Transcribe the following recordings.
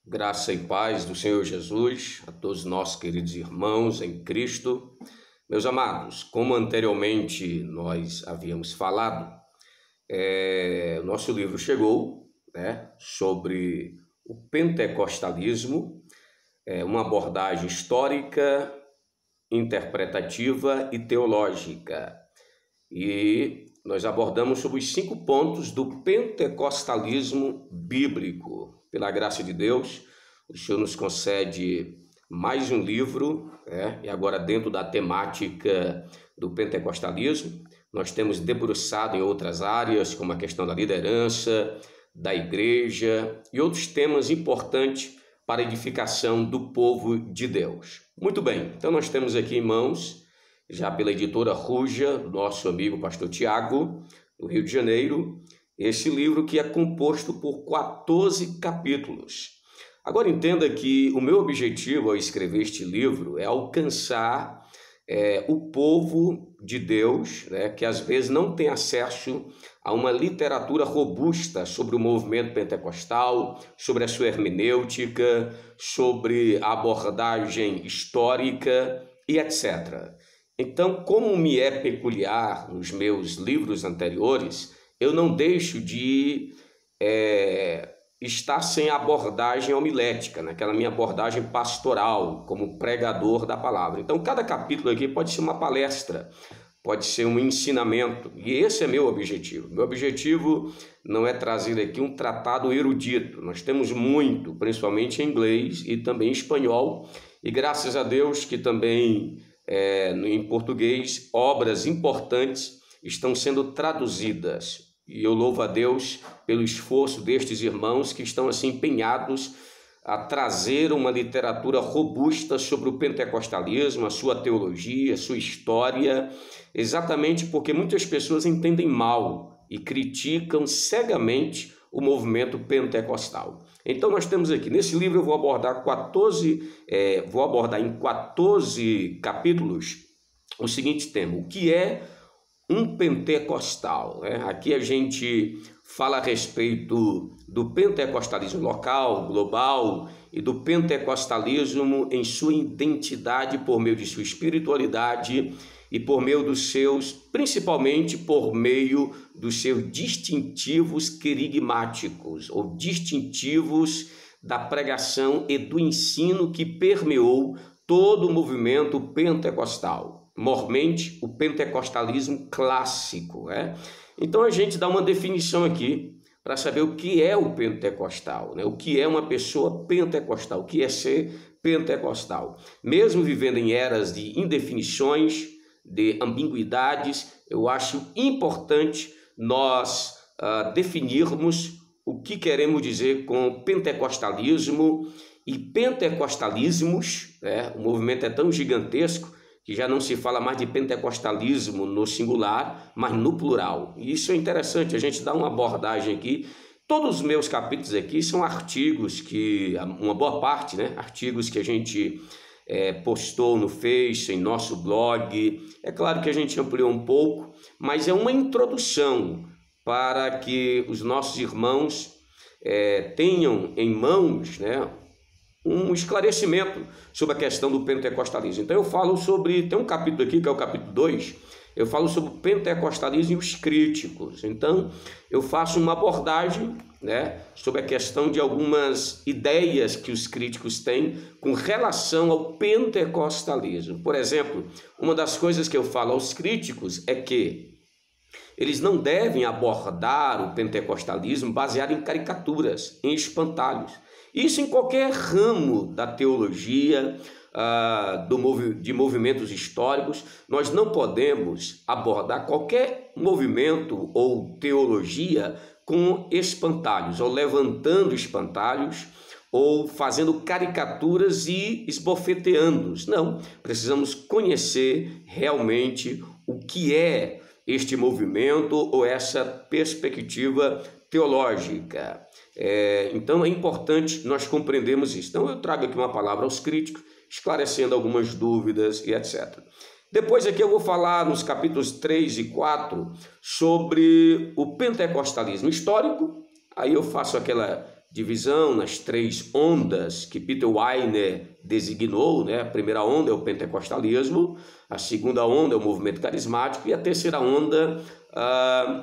Graça e paz do Senhor Jesus a todos nossos queridos irmãos em Cristo. Meus amados, como anteriormente nós havíamos falado, o nosso livro chegou, sobre o pentecostalismo, uma abordagem histórica, interpretativa e teológica. E nós abordamos sobre os 5 pontos do pentecostalismo bíblico. Pela graça de Deus, o Senhor nos concede mais um livro, e agora dentro da temática do pentecostalismo. Nós temos debruçado em outras áreas, como a questão da liderança, da igreja e outros temas importantes para a edificação do povo de Deus. Muito bem, então nós temos aqui em mãos, já pela editora Ruja, do nosso amigo pastor Tiago, do Rio de Janeiro, esse livro que é composto por 14 capítulos. Agora entenda que o meu objetivo ao escrever este livro é alcançar o povo de Deus, que às vezes não tem acesso a uma literatura robusta sobre o movimento pentecostal, sobre a sua hermenêutica, sobre a abordagem histórica e etc. Então, como me é peculiar nos meus livros anteriores, eu não deixo de estar sem abordagem homilética, naquela minha abordagem pastoral, como pregador da palavra. Então, cada capítulo aqui pode ser uma palestra, pode ser um ensinamento, e esse é meu objetivo. Meu objetivo não é trazer aqui um tratado erudito. Nós temos muito, principalmente em inglês e também em espanhol, e graças a Deus que também em português obras importantes estão sendo traduzidas. E eu louvo a Deus pelo esforço destes irmãos que estão assim empenhados a trazer uma literatura robusta sobre o pentecostalismo, a sua teologia, a sua história, exatamente porque muitas pessoas entendem mal e criticam cegamente o movimento pentecostal. Então nós temos aqui, nesse livro eu vou abordar em 14 capítulos o seguinte tema: o que é um pentecostal? Aqui a gente fala a respeito do pentecostalismo local, global, e do pentecostalismo em sua identidade por meio de sua espiritualidade e por meio dos seus, principalmente por meio dos seus distintivos querigmáticos, ou distintivos da pregação e do ensino que permeou todo o movimento pentecostal. Mormente, o pentecostalismo clássico. Então a gente dá uma definição aqui para saber o que é o pentecostal, o que é uma pessoa pentecostal, o que é ser pentecostal. Mesmo vivendo em eras de indefinições, de ambiguidades, eu acho importante nós definirmos o que queremos dizer com pentecostalismo e pentecostalismos. O movimento é tão gigantesco que já não se fala mais de pentecostalismo no singular, mas no plural. E isso é interessante, a gente dá uma abordagem aqui. Todos os meus capítulos aqui são artigos que, uma boa parte, artigos que a gente postou no Face, em nosso blog. É claro que a gente ampliou um pouco, mas é uma introdução para que os nossos irmãos tenham em mãos, um esclarecimento sobre a questão do pentecostalismo. Então eu falo sobre, tem um capítulo aqui que é o capítulo 2, eu falo sobre o pentecostalismo e os críticos. Então eu faço uma abordagem sobre a questão de algumas ideias que os críticos têm com relação ao pentecostalismo. Por exemplo, uma das coisas que eu falo aos críticos é que eles não devem abordar o pentecostalismo baseado em caricaturas, em espantalhos. Isso em qualquer ramo da teologia, de movimentos históricos. Nós não podemos abordar qualquer movimento ou teologia com espantalhos, ou levantando espantalhos, ou fazendo caricaturas e esbofeteando-os. Não, precisamos conhecer realmente o que é este movimento ou essa perspectiva teológica. Então é importante nós compreendermos isso. Então eu trago aqui uma palavra aos críticos, esclarecendo algumas dúvidas e etc. Depois aqui eu vou falar nos capítulos 3 e 4 sobre o pentecostalismo histórico. Aí eu faço aquela divisão, nas 3 ondas que Peter Weiner designou, né? A primeira onda é o pentecostalismo, a segunda onda é o movimento carismático e a terceira onda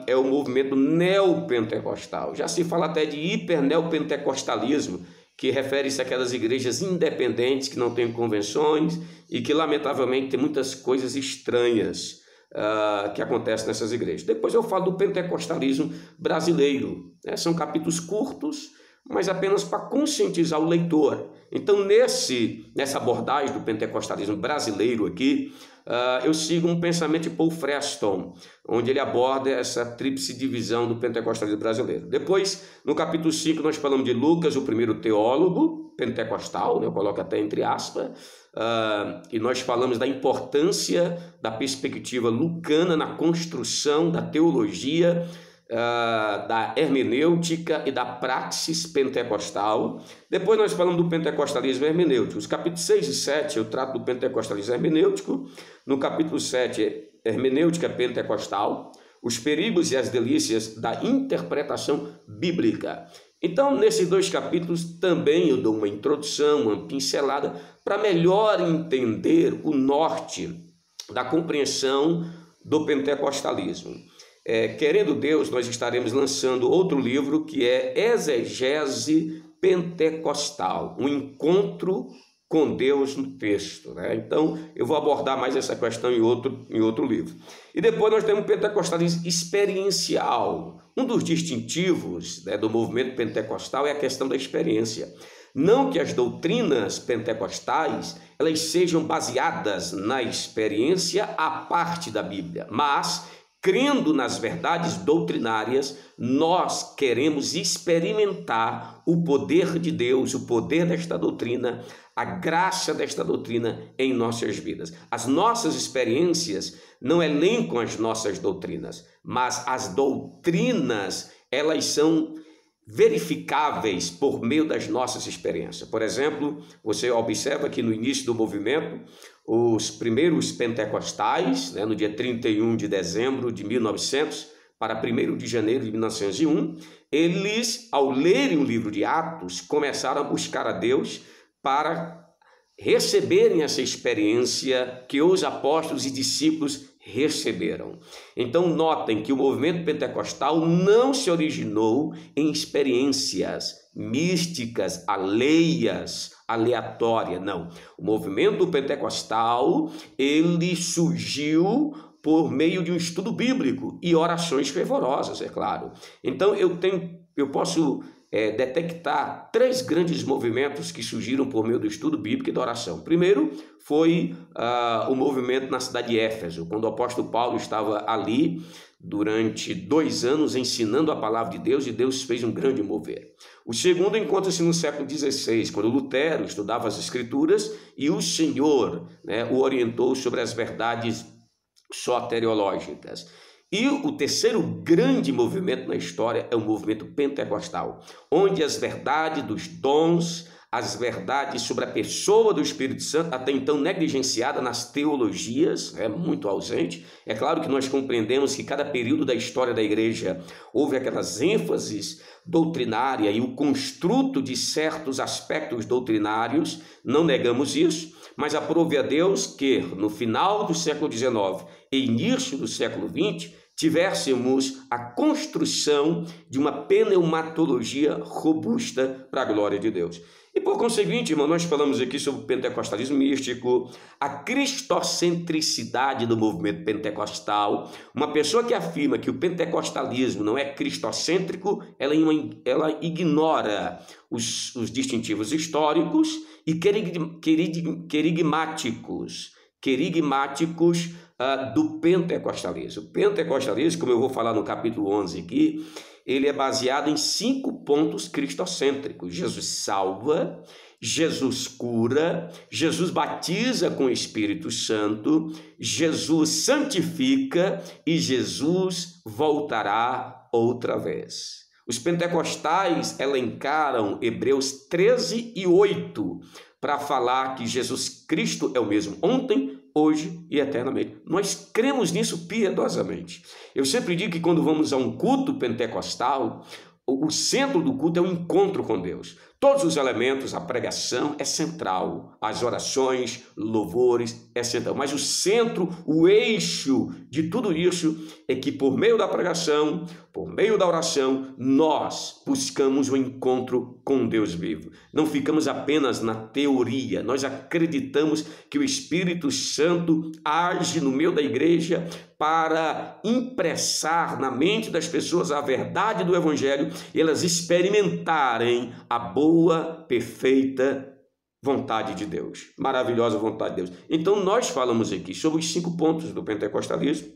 é o movimento neopentecostal. Já se fala até de hiperneopentecostalismo, que refere-se àquelas igrejas independentes que não têm convenções e que, lamentavelmente, tem muitas coisas estranhas que acontecem nessas igrejas. Depois eu falo do pentecostalismo brasileiro, né? São capítulos curtos, mas apenas para conscientizar o leitor. Então, nessa abordagem do pentecostalismo brasileiro aqui, eu sigo um pensamento de Paul Freston, onde ele aborda essa tríplice divisão do pentecostalismo brasileiro. Depois, no capítulo 5, nós falamos de Lucas, o primeiro teólogo pentecostal, né? Eu coloco até entre aspas, e nós falamos da importância da perspectiva lucana na construção da teologia, da hermenêutica e da praxis pentecostal. Depois nós falamos do pentecostalismo hermenêutico. Os capítulos 6 e 7 eu trato do pentecostalismo hermenêutico. No capítulo 7, hermenêutica pentecostal, os perigos e as delícias da interpretação bíblica. Então, nesses 2 capítulos também eu dou uma introdução, uma pincelada, para melhor entender o norte da compreensão do pentecostalismo. Querendo Deus, nós estaremos lançando outro livro que é Exegese Pentecostal, um encontro com Deus no texto, né? Então, eu vou abordar mais essa questão em outro livro. E depois nós temos o pentecostalismo experiencial. Um dos distintivos, né, do movimento pentecostal é a questão da experiência. Não que as doutrinas pentecostais elas sejam baseadas na experiência à parte da Bíblia, mas crendo nas verdades doutrinárias, nós queremos experimentar o poder de Deus, o poder desta doutrina, a graça desta doutrina em nossas vidas. As nossas experiências não elencam as nossas doutrinas, mas as doutrinas, elas são verificáveis por meio das nossas experiências. Por exemplo, você observa que no início do movimento, os primeiros pentecostais, né, no dia 31 de dezembro de 1900 para 1º de janeiro de 1901, eles, ao lerem o livro de Atos, começaram a buscar a Deus para receberem essa experiência que os apóstolos e discípulos receberam. Então, notem que o movimento pentecostal não se originou em experiências místicas, alheias, aleatórias, não. O movimento pentecostal, ele surgiu por meio de um estudo bíblico e orações fervorosas, é claro. Então, eu posso detectar 3 grandes movimentos que surgiram por meio do estudo bíblico e da oração. Primeiro foi o movimento na cidade de Éfeso, quando o apóstolo Paulo estava ali durante 2 anos ensinando a palavra de Deus, e Deus fez um grande mover. O segundo encontra-se no século XVI, quando Lutero estudava as Escrituras e o Senhor, né, o orientou sobre as verdades soteriológicas. E o terceiro grande movimento na história é o movimento pentecostal, onde as verdades dos dons, as verdades sobre a pessoa do Espírito Santo, até então negligenciada nas teologias, muito ausente. É claro que nós compreendemos que cada período da história da igreja houve aquelas ênfases doutrinárias e o construto de certos aspectos doutrinários, não negamos isso, mas aprove a Deus que no final do século XIX e início do século XX, tivéssemos a construção de uma pneumatologia robusta para a glória de Deus. E por conseguinte, irmão, nós falamos aqui sobre o pentecostalismo místico, a cristocentricidade do movimento pentecostal. Uma pessoa que afirma que o pentecostalismo não é cristocêntrico, ela ignora os distintivos históricos e querigmáticos do pentecostalismo. O pentecostalismo, como eu vou falar no capítulo 11 aqui, ele é baseado em 5 pontos cristocêntricos. Jesus salva, Jesus cura, Jesus batiza com o Espírito Santo, Jesus santifica e Jesus voltará outra vez. Os pentecostais elencaram Hebreus 13 e 8 para falar que Jesus Cristo é o mesmo ontem, hoje e eternamente. Nós cremos nisso piedosamente. Eu sempre digo que quando vamos a um culto pentecostal, o centro do culto é o encontro com Deus. Todos os elementos, a pregação é central, as orações, louvores é central, mas o centro, o eixo de tudo isso é que por meio da pregação, por meio da oração, nós buscamos o encontro com Deus vivo. Não ficamos apenas na teoria, nós acreditamos que o Espírito Santo age no meio da igreja para impressar na mente das pessoas a verdade do Evangelho e elas experimentarem a boa, perfeita vontade de Deus, maravilhosa vontade de Deus. Então nós falamos aqui sobre os 5 pontos do pentecostalismo.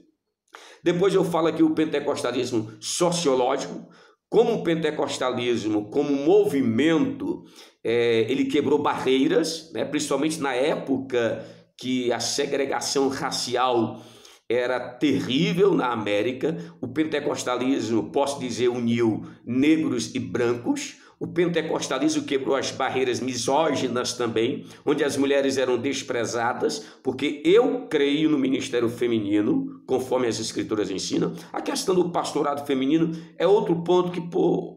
Depois eu falo aqui o pentecostalismo sociológico, como o pentecostalismo, como movimento, ele quebrou barreiras, né, principalmente na época que a segregação racial era terrível na América. O pentecostalismo, posso dizer, uniu negros e brancos. O pentecostalismo quebrou as barreiras misóginas também, onde as mulheres eram desprezadas, porque eu creio no ministério feminino, conforme as escrituras ensinam. A questão do pastorado feminino é outro ponto que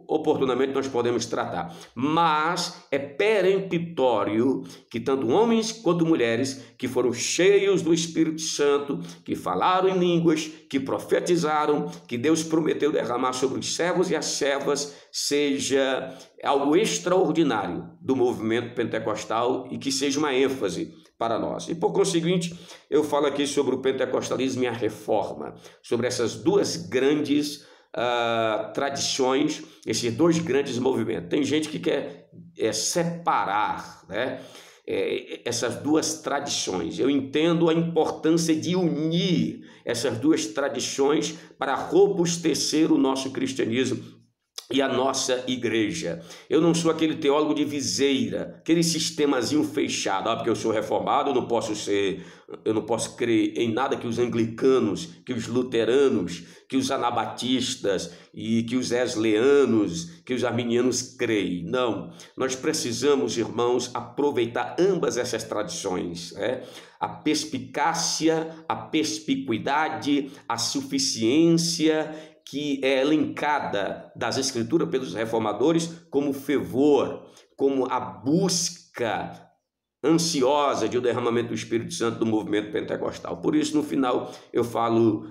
oportunamente nós podemos tratar, mas é peremptório que tanto homens quanto mulheres que foram cheios do Espírito Santo, que falaram em línguas, que profetizaram, que Deus prometeu derramar sobre os servos e as servas, seja algo extraordinário do movimento pentecostal e que seja uma ênfase para nós. E por conseguinte, eu falo aqui sobre o pentecostalismo e a reforma, sobre essas duas grandes tradições, esses dois grandes movimentos. Tem gente que quer separar, né, essas duas tradições. Eu entendo a importância de unir essas duas tradições para robustecer o nosso cristianismo e a nossa igreja. Eu não sou aquele teólogo de viseira, aquele sistemazinho fechado, porque eu sou reformado, eu não posso crer em nada que os anglicanos, que os luteranos, que os anabatistas e que os wesleyanos, que os arminianos creem. Não, nós precisamos, irmãos, aproveitar ambas essas tradições, né? A perspicácia, a perspicuidade, a suficiência que é elencada das Escrituras pelos reformadores como fervor, como a busca ansiosa de o derramamento do Espírito Santo do movimento pentecostal. Por isso, no final, eu falo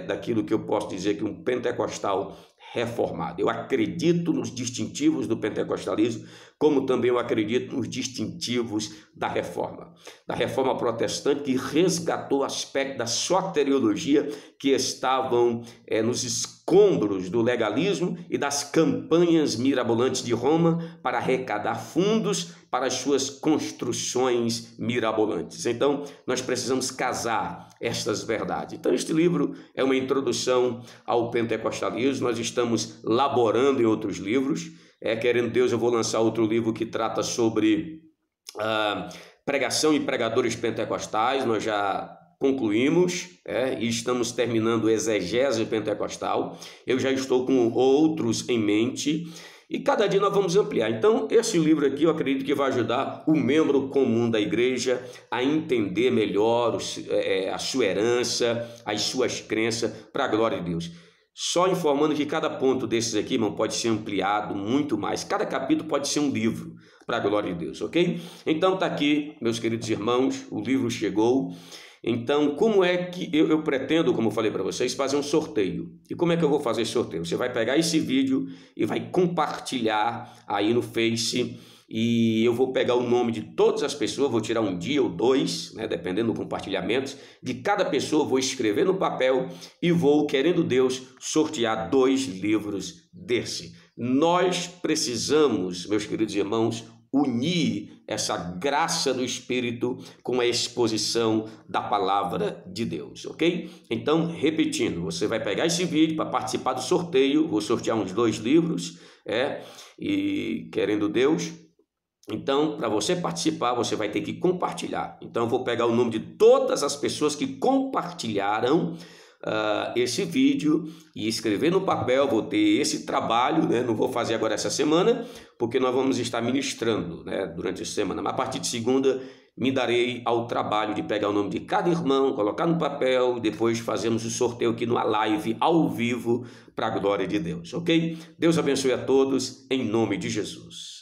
daquilo que eu posso dizer que um pentecostal reformado. Eu acredito nos distintivos do pentecostalismo, como também eu acredito nos distintivos da reforma protestante, que resgatou aspectos da soteriologia que estavam nos escombros do legalismo e das campanhas mirabolantes de Roma para arrecadar fundos para as suas construções mirabolantes. Então, nós precisamos casar estas verdades. Então, este livro é uma introdução ao pentecostalismo. Nós estamos laborando em outros livros. Querendo Deus, eu vou lançar outro livro que trata sobre pregação e pregadores pentecostais. Nós já concluímos e estamos terminando o exegese pentecostal. Eu já estou com outros em mente e cada dia nós vamos ampliar. Então, esse livro aqui eu acredito que vai ajudar o membro comum da igreja a entender melhor a sua herança, as suas crenças, para a glória de Deus. Só informando que cada ponto desses aqui, irmão, pode ser ampliado muito mais. Cada capítulo pode ser um livro, para a glória de Deus, ok? Então está aqui, meus queridos irmãos, o livro chegou. Então, como é que eu pretendo, como eu falei para vocês, fazer um sorteio? E como é que eu vou fazer esse sorteio? Você vai pegar esse vídeo e vai compartilhar aí no Face, e eu vou pegar o nome de todas as pessoas, vou tirar um dia ou dois, né, dependendo do compartilhamento, de cada pessoa, vou escrever no papel e vou, querendo Deus, sortear 2 livros desse. Nós precisamos, meus queridos irmãos, unir essa graça do Espírito com a exposição da palavra de Deus, ok? Então, repetindo, você vai pegar esse vídeo para participar do sorteio, vou sortear uns 2 livros, e querendo Deus. Então, para você participar, você vai ter que compartilhar. Então, eu vou pegar o nome de todas as pessoas que compartilharam esse vídeo e escrever no papel. Vou ter esse trabalho, né? Não vou fazer agora essa semana, porque nós vamos estar ministrando, né, durante a semana. Mas a partir de segunda, me darei ao trabalho de pegar o nome de cada irmão, colocar no papel, depois fazemos o sorteio aqui numa live ao vivo para a glória de Deus, ok? Deus abençoe a todos, em nome de Jesus.